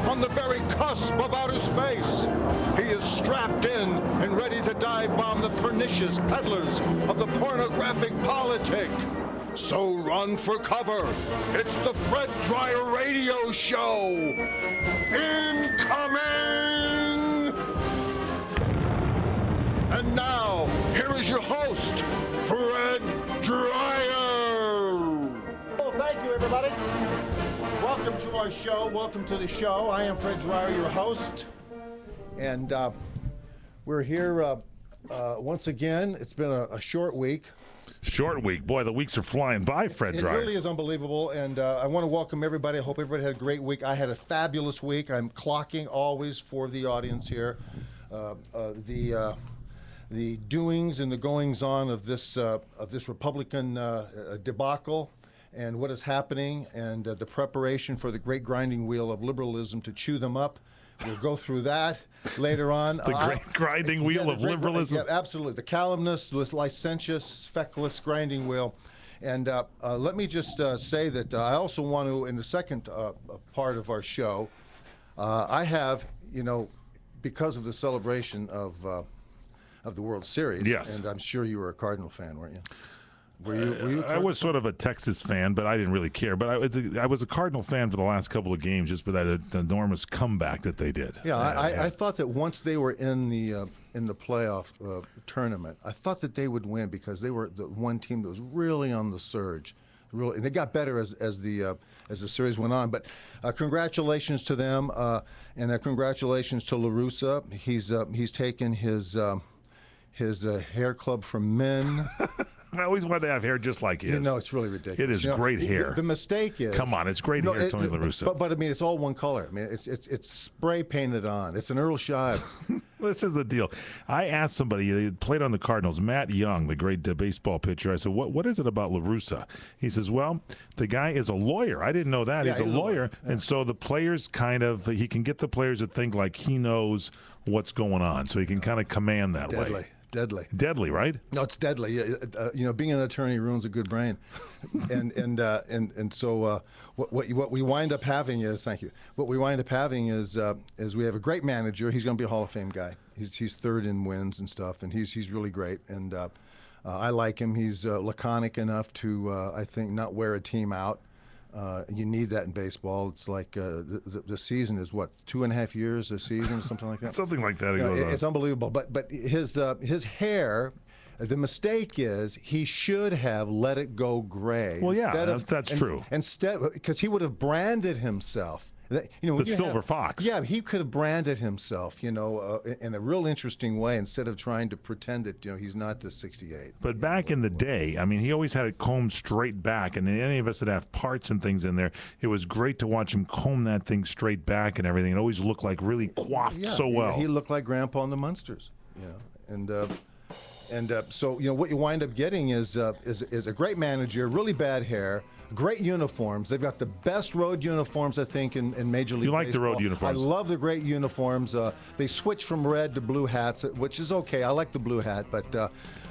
on the very cusp of outer space. He is strapped in and ready to dive bomb the pernicious peddlers of the pornographic politic. So run for cover. It's the Fred Dryer Radio Show. Incoming! And now, here is your host, Fred Dryer. Well, thank you, everybody. Welcome to our show. Welcome to the show. I am Fred Dryer, your host. And we're here once again. It's been a short week. Short week. Boy, the weeks are flying by, Fred Dryer. It really is unbelievable, and I want to welcome everybody. I hope everybody had a great week. I had a fabulous week. I'm clocking always for the audience here. The doings and the goings-on of this Republican debacle and what is happening and the preparation for the great grinding wheel of liberalism to chew them up. We'll go through that later on. The great grinding wheel of liberalism. Yeah, absolutely. The calumnious, licentious, feckless grinding wheel. And let me just say that I also want to, in the second part of our show, I have, because of the celebration of the World Series. Yes. And I'm sure you were a Cardinal fan, weren't you? Were you I was sort of a Texas fan, but I didn't really care. But I was a Cardinal fan for the last couple of games, just for that enormous comeback that they did. Yeah, I thought that once they were in the playoff tournament, I thought that they would win because they were the one team that was really on the surge. Really, and they got better as the series went on. But congratulations to them, and congratulations to La Russa. He's taken his hair club for men. I always wanted to have hair just like his. It's really ridiculous. It is great hair. The mistake is... Come on, it's great hair, Tony La Russa. But I mean, it's all one color. I mean, it's spray painted on. It's an Earl Scheib. This is the deal. I asked somebody, he played on the Cardinals, Matt Young, the great baseball pitcher. I said, what is it about La Russa? He says, well, the guy is a lawyer. I didn't know that. Yeah, he's a lawyer. Yeah. And so the players he can get the players to think like he knows what's going on. So he can kind of command that way. Deadly, right? No, it's deadly. Being an attorney ruins a good brain, and so what we wind up having is What we wind up having is we have a great manager. He's going to be a Hall of Fame guy. He's third in wins and stuff, and he's really great. And I like him. He's laconic enough to I think not wear a team out. You need that in baseball. It's like the season is what, 2.5 years a season, something like that. Something like that. It's unbelievable. But his hair. The mistake is he should have let it go gray. Well, yeah, that's true. Instead, because he would have branded himself. The Silver Fox. Yeah, he could have branded himself, in a real interesting way instead of trying to pretend that, he's not the 68. But back in the day, I mean, he always had it combed straight back, and any of us that have parts and things in there, it was great to watch him comb that thing straight back and everything. It always looked like really coiffed so well. He looked like Grandpa in the Munsters, so what you wind up getting is a great manager, really bad hair, great uniforms. They've got the best road uniforms, I think, in Major League Baseball. You like the road uniforms? I love the great uniforms. They switch from red to blue hats, which is okay. I like the blue hat, but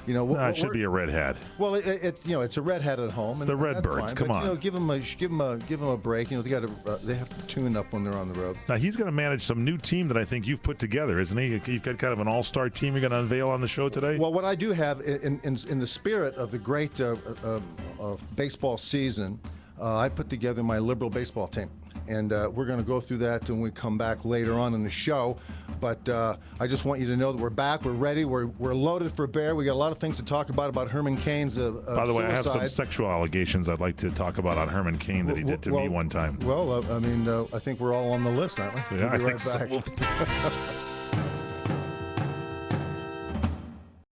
it should be a red hat. Well, it's a red hat at home. It's the Redbirds. Come on, give them a break. They have to tune up when they're on the road. Now he's going to manage some new team that I think you've put together, isn't he? You've got kind of an all-star team you're going to unveil on the show today. Well, what I do have in the spirit of the great baseball season, I put together my liberal baseball team. And we're going to go through that when we come back later on in the show. But I just want you to know that we're back, we're ready, we're loaded for bear. We got a lot of things to talk about Herman Cain's By the way, I have some sexual allegations I'd like to talk about on Herman Cain that he did to me one time. Well, I think we're all on the list, aren't we? Yeah, we'll be right back.